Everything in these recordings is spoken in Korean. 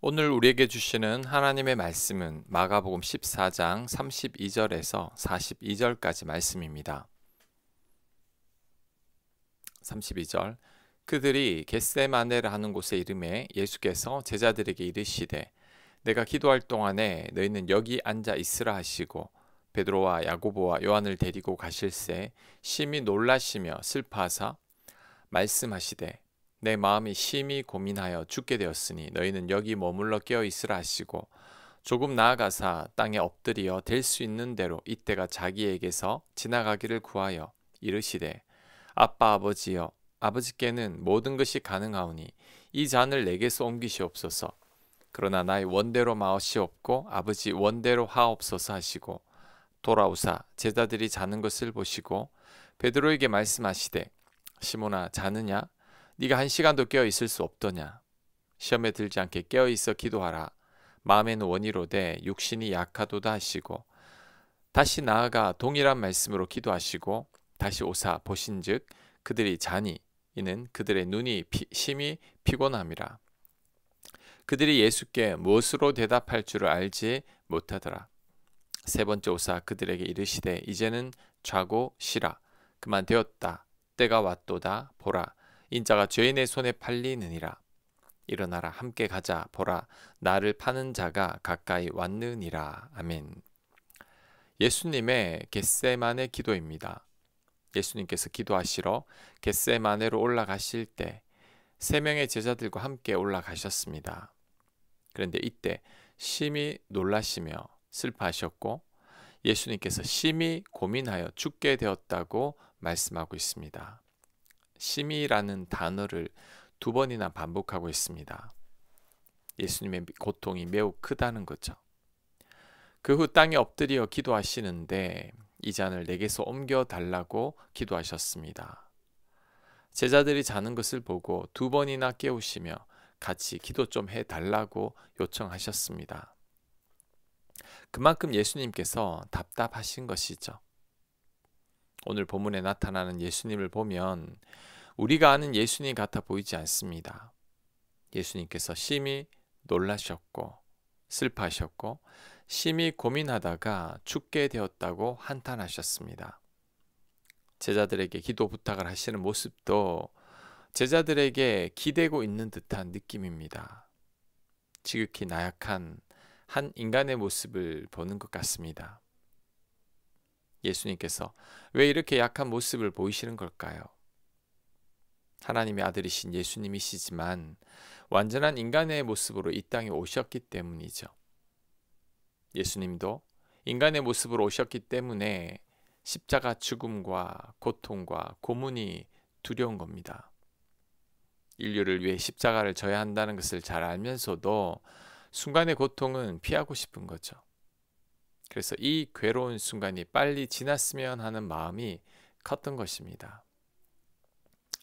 오늘 우리에게 주시는 하나님의 말씀은 마가복음 14장 32절에서 42절까지 말씀입니다. 32절 그들이 겟세마네라 하는 곳에 이르매 예수께서 제자들에게 이르시되 내가 기도할 동안에 너희는 여기 앉아 있으라 하시고 베드로와 야고보와 요한을 데리고 가실새 심히 놀라시며 슬퍼하사 말씀하시되 내 마음이 심히 고민하여 죽게 되었으니 너희는 여기 머물러 깨어 있으라 하시고 조금 나아가사 땅에 엎드려 될 수 있는 대로 이때가 자기에게서 지나가기를 구하여 이르시되 아빠 아버지여 아버지께는 모든 것이 가능하오니 이 잔을 내게서 옮기시옵소서. 그러나 나의 원대로 마시옵고 아버지 원대로 하옵소서 하시고 돌아오사 제자들이 자는 것을 보시고 베드로에게 말씀하시되 시몬아 자느냐 네가 1시간도 깨어 있을 수 없더냐. 시험에 들지 않게 깨어 있어 기도하라. 마음에는 원이로되 육신이 약하도다 하시고 다시 나아가 동일한 말씀으로 기도하시고 다시 오사 보신즉 그들이 자니 이는 그들의 눈이 심히 피곤함이라. 그들이 예수께 무엇으로 대답할 줄을 알지 못하더라. 세 번째 오사 그들에게 이르시되 이제는 자고 쉬라. 그만 되었다. 때가 왔도다. 보라 인자가 죄인의 손에 팔리느니라. 일어나라 함께 가자. 보라 나를 파는 자가 가까이 왔느니라. 아멘. 예수님의 겟세마네 기도입니다. 예수님께서 기도하시러 겟세마네로 올라가실 때 세 명의 제자들과 함께 올라가셨습니다. 그런데 이때 심히 놀라시며 슬퍼하셨고 예수님께서 심히 고민하여 죽게 되었다고 말씀하고 있습니다. 심히라는 단어를 2번이나 반복하고 있습니다. 예수님의 고통이 매우 크다는 거죠. 그 후 땅에 엎드려 기도하시는데 이 잔을 내게서 옮겨달라고 기도하셨습니다. 제자들이 자는 것을 보고 2번이나 깨우시며 같이 기도 좀 해달라고 요청하셨습니다. 그만큼 예수님께서 답답하신 것이죠. 오늘 본문에 나타나는 예수님을 보면 우리가 아는 예수님 같아 보이지 않습니다. 예수님께서 심히 놀라셨고 슬퍼하셨고 심히 고민하다가 죽게 되었다고 한탄하셨습니다. 제자들에게 기도 부탁을 하시는 모습도 제자들에게 기대고 있는 듯한 느낌입니다. 지극히 나약한 한 인간의 모습을 보는 것 같습니다. 예수님께서 왜 이렇게 약한 모습을 보이시는 걸까요? 하나님의 아들이신 예수님이시지만 완전한 인간의 모습으로 이 땅에 오셨기 때문이죠. 예수님도 인간의 모습으로 오셨기 때문에 십자가 죽음과 고통과 고문이 두려운 겁니다. 인류를 위해 십자가를 져야 한다는 것을 잘 알면서도 순간의 고통은 피하고 싶은 거죠. 그래서 이 괴로운 순간이 빨리 지났으면 하는 마음이 컸던 것입니다.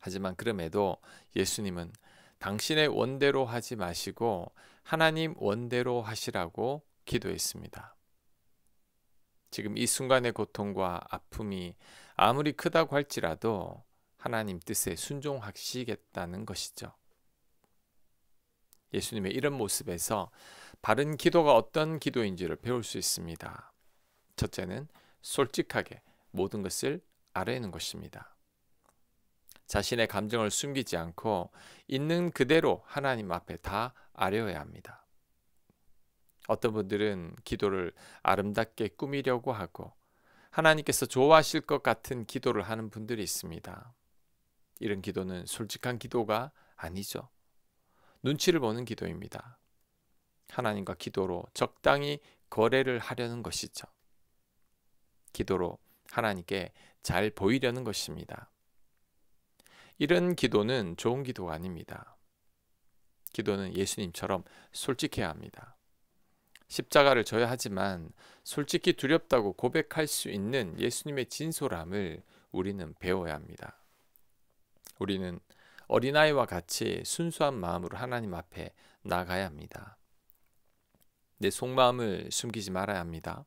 하지만 그럼에도 예수님은 당신의 원대로 하지 마시고 하나님 원대로 하시라고 기도했습니다. 지금 이 순간의 고통과 아픔이 아무리 크다고 할지라도 하나님 뜻에 순종하시겠다는 것이죠. 예수님의 이런 모습에서 바른 기도가 어떤 기도인지를 배울 수 있습니다. 첫째는 솔직하게 모든 것을 아뢰는 것입니다. 자신의 감정을 숨기지 않고 있는 그대로 하나님 앞에 다 아뢰어야 합니다. 어떤 분들은 기도를 아름답게 꾸미려고 하고 하나님께서 좋아하실 것 같은 기도를 하는 분들이 있습니다. 이런 기도는 솔직한 기도가 아니죠. 눈치를 보는 기도입니다. 하나님과 기도로 적당히 거래를 하려는 것이죠. 기도로 하나님께 잘 보이려는 것입니다. 이런 기도는 좋은 기도가 아닙니다. 기도는 예수님처럼 솔직해야 합니다. 십자가를 져야 하지만 솔직히 두렵다고 고백할 수 있는 예수님의 진솔함을 우리는 배워야 합니다. 우리는 어린아이와 같이 순수한 마음으로 하나님 앞에 나가야 합니다. 내 속마음을 숨기지 말아야 합니다.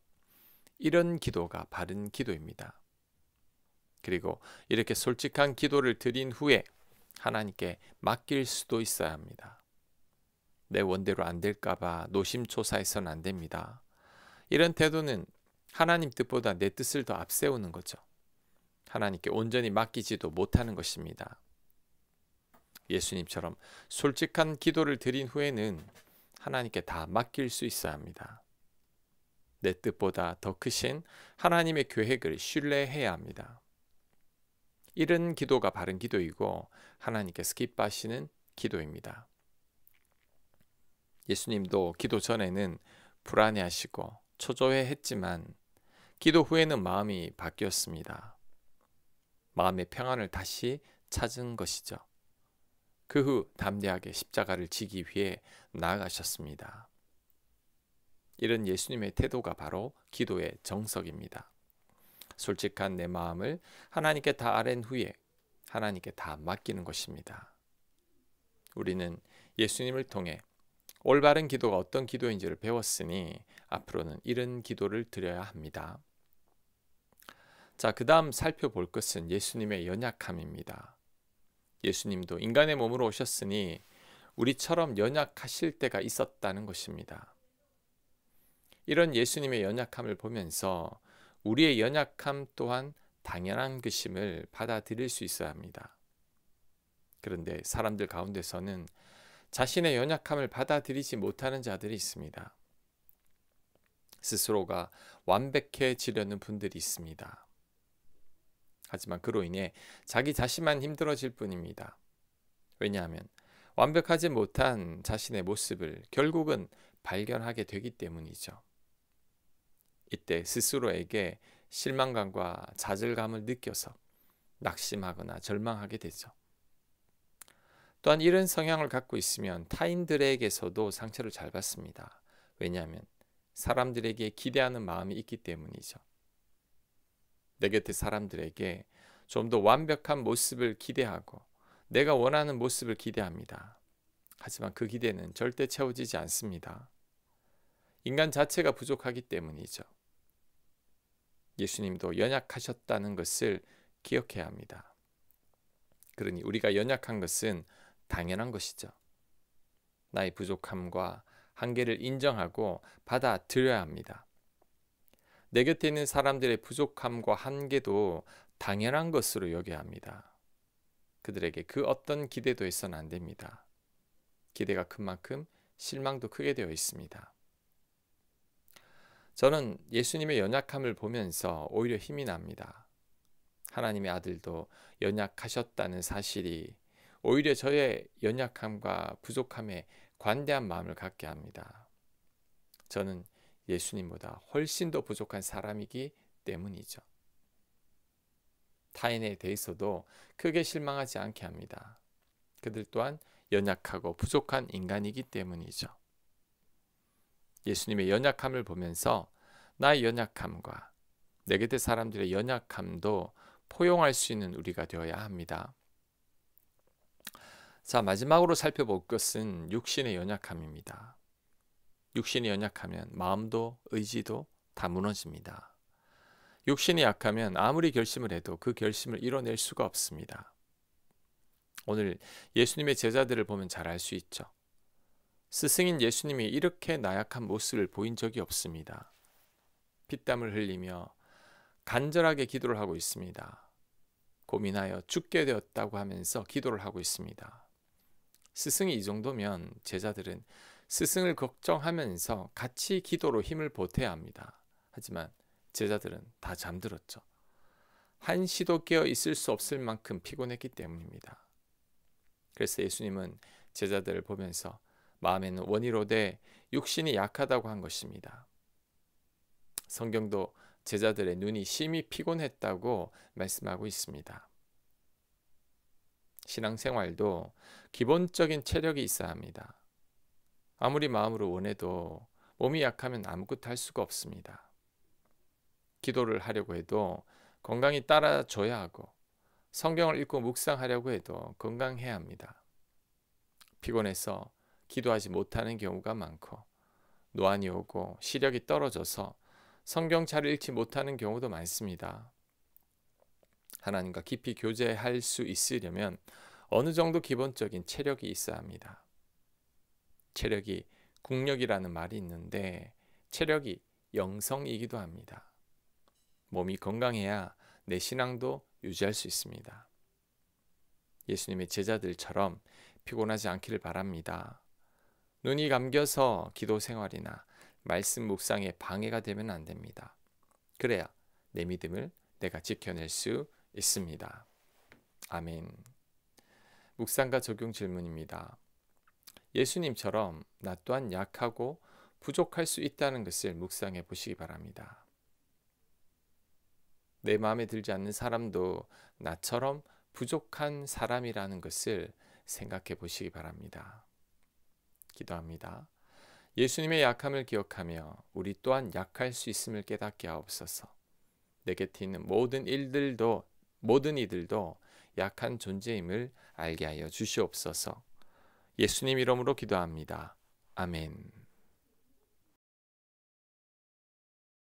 이런 기도가 바른 기도입니다. 그리고 이렇게 솔직한 기도를 드린 후에 하나님께 맡길 수도 있어야 합니다. 내 원대로 안 될까봐 노심초사해서는 안 됩니다. 이런 태도는 하나님 뜻보다 내 뜻을 더 앞세우는 거죠. 하나님께 온전히 맡기지도 못하는 것입니다. 예수님처럼 솔직한 기도를 드린 후에는 하나님께 다 맡길 수 있어야 합니다. 내 뜻보다 더 크신 하나님의 계획을 신뢰해야 합니다. 이런 기도가 바른 기도이고 하나님께서 기뻐하시는 기도입니다. 예수님도 기도 전에는 불안해하시고 초조해했지만 기도 후에는 마음이 바뀌었습니다. 마음의 평안을 다시 찾은 것이죠. 그 후 담대하게 십자가를 지기 위해 나아가셨습니다. 이런 예수님의 태도가 바로 기도의 정석입니다. 솔직한 내 마음을 하나님께 다 아랜 후에 하나님께 다 맡기는 것입니다. 우리는 예수님을 통해 올바른 기도가 어떤 기도인지를 배웠으니 앞으로는 이런 기도를 드려야 합니다. 자, 그 다음 살펴볼 것은 예수님의 연약함입니다. 예수님도 인간의 몸으로 오셨으니 우리처럼 연약하실 때가 있었다는 것입니다. 이런 예수님의 연약함을 보면서 우리의 연약함 또한 당연한 것임을 받아들일 수 있어야 합니다. 그런데 사람들 가운데서는 자신의 연약함을 받아들이지 못하는 자들이 있습니다. 스스로가 완벽해지려는 분들이 있습니다. 하지만 그로 인해 자기 자신만 힘들어질 뿐입니다. 왜냐하면 완벽하지 못한 자신의 모습을 결국은 발견하게 되기 때문이죠. 이때 스스로에게 실망감과 좌절감을 느껴서 낙심하거나 절망하게 되죠. 또한 이런 성향을 갖고 있으면 타인들에게서도 상처를 잘 받습니다. 왜냐하면 사람들에게 기대하는 마음이 있기 때문이죠. 내 곁의 사람들에게 좀 더 완벽한 모습을 기대하고 내가 원하는 모습을 기대합니다. 하지만 그 기대는 절대 채워지지 않습니다. 인간 자체가 부족하기 때문이죠. 예수님도 연약하셨다는 것을 기억해야 합니다. 그러니 우리가 연약한 것은 당연한 것이죠. 나의 부족함과 한계를 인정하고 받아들여야 합니다. 내 곁에 있는 사람들의 부족함과 한계도 당연한 것으로 여겨야 합니다. 그들에게 그 어떤 기대도 해서는 안 됩니다. 기대가 큰 만큼 실망도 크게 되어 있습니다. 저는 예수님의 연약함을 보면서 오히려 힘이 납니다. 하나님의 아들도 연약하셨다는 사실이 오히려 저의 연약함과 부족함에 관대한 마음을 갖게 합니다. 저는 예수님보다 훨씬 더 부족한 사람이기 때문이죠. 타인에 대해서도 크게 실망하지 않게 합니다. 그들 또한 연약하고 부족한 인간이기 때문이죠. 예수님의 연약함을 보면서 나의 연약함과 내 곁의 사람들의 연약함도 포용할 수 있는 우리가 되어야 합니다. 자, 마지막으로 살펴볼 것은 육신의 연약함입니다. 육신이 연약하면 마음도 의지도 다 무너집니다. 육신이 약하면 아무리 결심을 해도 그 결심을 이뤄낼 수가 없습니다. 오늘 예수님의 제자들을 보면 잘 알 수 있죠. 스승인 예수님이 이렇게 나약한 모습을 보인 적이 없습니다. 피땀을 흘리며 간절하게 기도를 하고 있습니다. 고민하여 죽게 되었다고 하면서 기도를 하고 있습니다. 스승이 이 정도면 제자들은 스승을 걱정하면서 같이 기도로 힘을 보태야 합니다. 하지만 제자들은 다 잠들었죠. 한시도 깨어 있을 수 없을 만큼 피곤했기 때문입니다. 그래서 예수님은 제자들을 보면서 마음에는 원이로되 육신이 약하다고 한 것입니다. 성경도 제자들의 눈이 심히 피곤했다고 말씀하고 있습니다. 신앙생활도 기본적인 체력이 있어야 합니다. 아무리 마음으로 원해도 몸이 약하면 아무것도 할 수가 없습니다. 기도를 하려고 해도 건강이 따라줘야 하고 성경을 읽고 묵상하려고 해도 건강해야 합니다. 피곤해서 기도하지 못하는 경우가 많고 노안이 오고 시력이 떨어져서 성경 잘 읽지 못하는 경우도 많습니다. 하나님과 깊이 교제할 수 있으려면 어느 정도 기본적인 체력이 있어야 합니다. 체력이 국력이라는 말이 있는데 체력이 영성이기도 합니다. 몸이 건강해야 내 신앙도 유지할 수 있습니다. 예수님의 제자들처럼 피곤하지 않기를 바랍니다. 눈이 감겨서 기도 생활이나 말씀 묵상에 방해가 되면 안 됩니다. 그래야 내 믿음을 내가 지켜낼 수 있습니다. 아멘. 묵상과 적용 질문입니다. 예수님처럼 나 또한 약하고 부족할 수 있다는 것을 묵상해 보시기 바랍니다. 내 마음에 들지 않는 사람도 나처럼 부족한 사람이라는 것을 생각해 보시기 바랍니다. 기도합니다. 예수님의 약함을 기억하며 우리 또한 약할 수 있음을 깨닫게 하옵소서. 내 곁에 있는 모든 이들도 약한 존재임을 알게 하여 주시옵소서. 예수님 이름으로 기도합니다. 아멘.